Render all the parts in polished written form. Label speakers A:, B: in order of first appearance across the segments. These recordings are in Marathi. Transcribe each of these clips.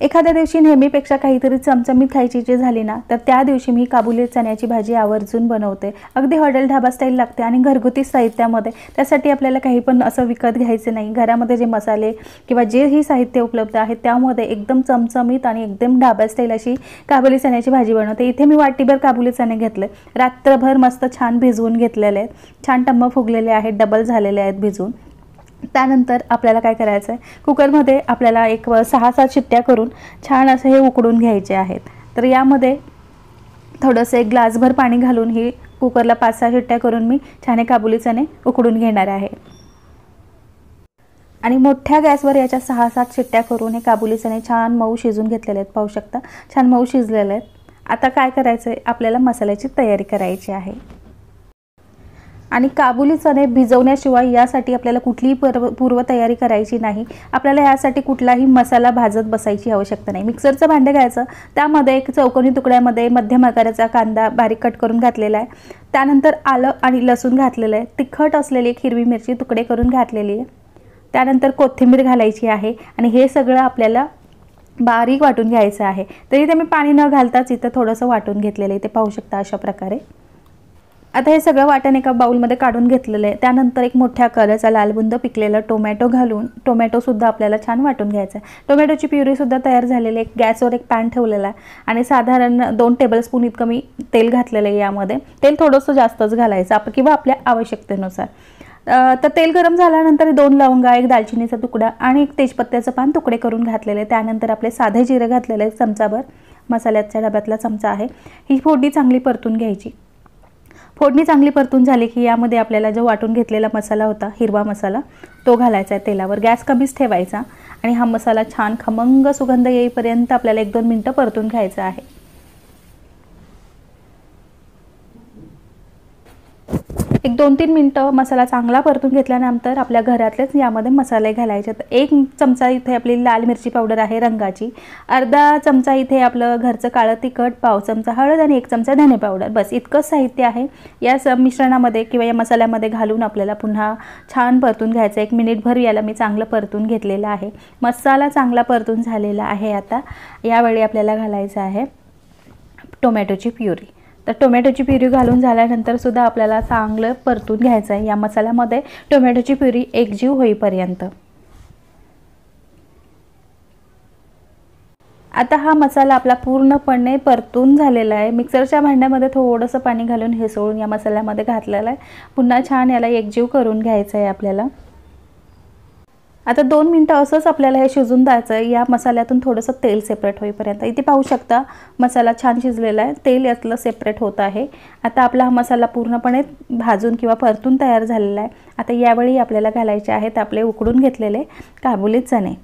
A: एखाद्या दिवशी नेहमीपेक्षा काहीतरी चमचमीत खायची इच्छा झाली ना, तर त्या दिवशी मी काबुली चण्याची भाजी आवर्जून बनवते। अगदी हॉटेल ढाबा स्टाईल लागते आणि घरगुती साहित्यामध्ये। त्यासाठी आपल्याला काही पण असं विकत घ्यायचे नाही। घरामध्ये जे मसाले किंवा जेही साहित्य उपलब्ध आहे त्यामध्ये एकदम चमचमीत आणि एकदम ढाबा स्टाईल अशी काबुली चण्याची भाजी बनवते। इथे मी वाटीभर काबुली चणे घेतले, रात्रभर मस्त छान भिजवून घेतलेले आहेत, छान टम्म फुगलेले आहेत, डबल झालेले आहेत भिजून। त्यानंतर आपल्याला काय करायचं आहे, कुकरमध्ये आपल्याला एक 6-7 शिट्ट्या करून छान असे हे उकडून घ्यायचे आहेत। तर यामध्ये थोडंसं एक ग्लासभर पाणी घालून ही कुकरला 5-6 शिट्ट्या करून मी छान काबुली चणे उकडून घेणार आहे। आणि मोठ्या गॅसवर याच्या 6-7 शिट्ट्या करून हे काबुली चणे छान मऊ शिजून घेतलेले आहेत। पाहू शकता छान मऊ शिजलेले आहेत। आता काय करायचं आहे, आपल्याला मसाल्याची तयारी करायची आहे। आणि काबुली चणे भिजवण्याशिवाय यासाठी आपल्याला कुठलीही पूर्व तयारी करायची नाही। आपल्याला यासाठी कुठलाही मसाला भाजत बसायची आवश्यकता नाही। मिक्सरचं भांडं घ्यायचं, त्यामध्ये एक चौकोनी तुकड्यामध्ये मध्यम आकाराचा कांदा बारीक कट करून घातलेला आहे। त्यानंतर आलं आणि लसूण घातलेलं आहे। तिखट असलेली एक हिरवी मिरची तुकडे करून घातलेली आहे। त्यानंतर कोथिंबीर घालायची आहे आणि हे सगळं आपल्याला बारीक वाटून घ्यायचं आहे। तर इथे मी पाणी न घालताच इथं थोडंसं वाटून घेतलेलं आहे, ते पाहू शकता अशा प्रकारे। आता हे सगळं वाटण एका बाउलमध्ये काढून घेतलेलं आहे। त्यानंतर एक मोठ्या आकाराचा लालबुंद पिकलेला टोमॅटो घालून टोमॅटोसुद्धा आपल्याला छान वाटून घ्यायचं आहे। टोमॅटोची प्युरीसुद्धा तयार झालेली आहे। गॅसवर एक पॅन ठेवलेला आहे आणि साधारण 2 टेबलस्पून इतकं मी तेल घातलेलं आहे। यामध्ये तेल थोडंसं जास्तच घालायचं किंवा आपल्या आवश्यकतेनुसार। तर तेल गरम झाल्यानंतर 2 लवंगा, 1 दालचिनीचा तुकडा आणि 1 तेजपत्त्याचं पान तुकडे करून घातलेले। त्यानंतर आपले साधे जिरे घातलेले आहे, चमचाभर मसाल्याच्या डब्यातला चमचा आहे। ही फोडणी चांगली परतून घ्यायची। फोडणी चांगली परतून झाली की यामध्ये आपल्याला जो वाटून घेतलेला मसाला होता, हिरवा मसाला, तो घालायचा आहे तेलावर। गॅस कमीच ठेवायचा आणि हा मसाला छान खमंग सुगंध येईपर्यंत आपल्याला 1-2 मिनिटं परतून घ्यायचा आहे। एक 2-3 मिनिटं मसाला चांगला परतून घेतल्यानंतर आपल्या घरातलेच यामध्ये मसाले घालायचे। तर 1 चमचा इथे आपली लाल मिरची पावडर आहे रंगाची, अर्धा चमचा इथे आपलं घरचं काळं तिखट, पाव चमचा हळद आणि 1 चमचा धने पावडर। बस इतकंच साहित्य आहे। या मिश्रणामध्ये किंवा या मसाल्यामध्ये घालून आपल्याला पुन्हा छान परतून घ्यायचं। 1 मिनिटभर याला मी चांगलं परतून घेतलेलं आहे। मसाला चांगला परतून झालेला आहे। आता यावेळी आपल्याला घालायचं आहे टोमॅटोची प्युरी। तर टोमॅटोची प्युरी घालून झाल्यानंतर सुद्धा आपल्याला चांगलं परतून घ्यायचं आहे या मसाल्यामध्ये टोमॅटोची प्युरी एकजीव होईपर्यंत। आता हा मसाला आपला पूर्णपणे परतून झालेला आहे। मिक्सरच्या भांड्यामध्ये थोडंसं पाणी घालून हिसळून या मसाल्यामध्ये घातलेलं आहे। पुन्हा छान याला एकजीव करून घ्यायचं आहे आपल्याला। आता 2 मिनिटं असंच आपल्याला हे शिजून द्यायचं आहे, या मसाल्यातून थोडंसं तेल सेपरेट होईपर्यंत। इथे पाहू शकता मसाला छान शिजलेला आहे, तेल यातलं सेपरेट होत आहे। आता आपला हा मसाला पूर्णपणे भाजून किंवा परतून तयार झालेला आहे। आता यावेळी आपल्याला घालायचे आहेत आपले उकडून घेतलेले काबुली चणे।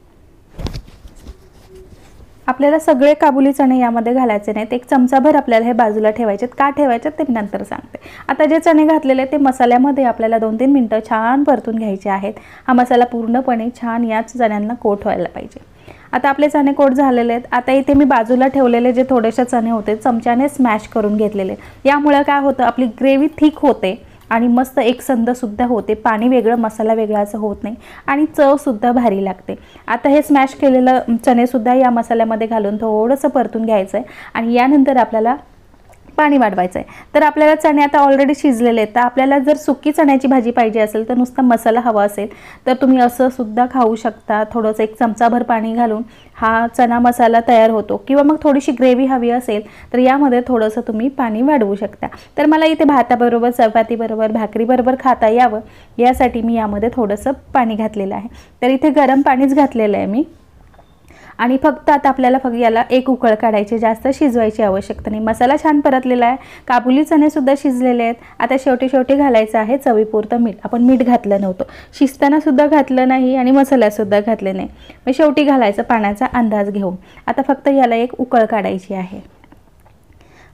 A: आपल्याला सगळे काबुली चणे यामध्ये घालायचे नाहीत, 1 चमचाभर आपल्याला हे बाजूला ठेवायचे। का ठेवायचे ते नंतर सांगते। आता जे चणे घातलेले ते मसाल्यामध्ये आपल्याला 2-3 मिनिटं छान परतून घ्यायचे आहेत। हा मसाला पूर्णपणे छान याच चण्यांना कोट व्हायला पाहिजे। आता आपले चणे कोट झालेले आहेत। आता इथे मी बाजूला ठेवलेले जे थोडेसे चणे होते चमच्याने स्मॅश करून घेतलेले। यामुळे काय होतं, आपली ग्रेव्ही थिक होते आणि मस्त एकसंध सुद्धा होते। पाणी वेगळं मसाला वेगळा असं होत नाही आणि चव सुद्धा भारी लागते। आता हे स्मॅश केलेलं चणे सुद्धा या मसाल्यामध्ये घालून थोडंसं परतून घ्यायचं आहे आणि यानंतर आपल्याला पाणी वाढवायचं आहे। तर आपल्याला चणे आता ऑलरेडी शिजलेले आहेत। तर आपल्याला जर सुकी चण्याची भाजी पाहिजे असेल तर नुसता मसाला हवा असेल तर तुम्ही असं सुद्धा खाऊ शकता। थोडंसं 1 चमचाभर पाणी घालून हा चना मसाला तयार होतो किंवा मग थोडीशी ग्रेव्ही हवी असेल तर यामध्ये थोडंसं तुम्ही पाणी वाढवू शकता। तर मला इथे भाताबरोबर, चपातीबरोबर, भाकरीबरोबर खाता यावं यासाठी मी यामध्ये थोडंसं पाणी घातलेलं आहे। तर इथे गरम पाणीच घातलेलं आहे मी आणि फक्त आता आपल्याला याला 1 उकळ काढायची, जास्त शिजवायची आवश्यकता नाही। मसाला छान परतलेला आहे, काबुली चणे सुद्धा शिजलेले आहेत। आता शेवटी घालायचं आहे चवीपुरतं मीठ। आपण मीठ घातलं नव्हतं, शिजताना सुद्धा घातलं नाही आणि मसाल्यात सुद्धा घातले नाही, मग शेवटी घालायचं पाण्याचा अंदाज घेऊन। आता फक्त याला 1 उकळ काढायची आहे।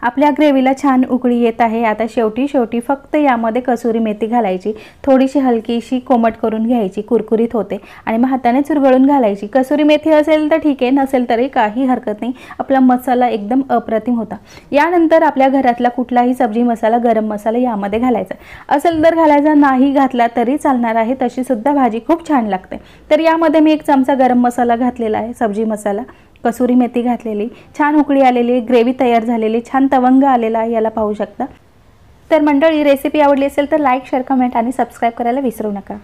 A: आपल्या ग्रेव्हीला छान उकळी येत आहे। आता शेवटी फक्त यामध्ये कसुरी मेथी घालायची, थोडीशी हलकीशी कोमट करून घ्यायची, कुरकुरीत होते आणि मग हाताने चुरगळून घालायची। कसुरी मेथी असेल तर ठीक आहे, नसेल तरी काही हरकत नाही। आपला मसाला एकदम अप्रतिम होता। यानंतर आपल्या घरातला कुठलाही सब्जी मसाला, गरम मसाला यामध्ये घालायचा असेल तर घालायचा, नाही घातला तरी चालणार आहे, तशी सुद्धा भाजी खूप छान लागते। तर यामध्ये मी 1 चमचा गरम मसाला घातलेला आहे, सब्जी मसाला कसुरी मेथी घातलेली, छान उकळी आलेली, ग्रेव्ही तयार झालेली, छान तवंग आलेला आहे, याला पाहू शकता। तर मंडळी, रेसिपी आवडली असेल तर लाईक, शेअर, कमेंट आणि सबस्क्राईब करायला विसरू नका।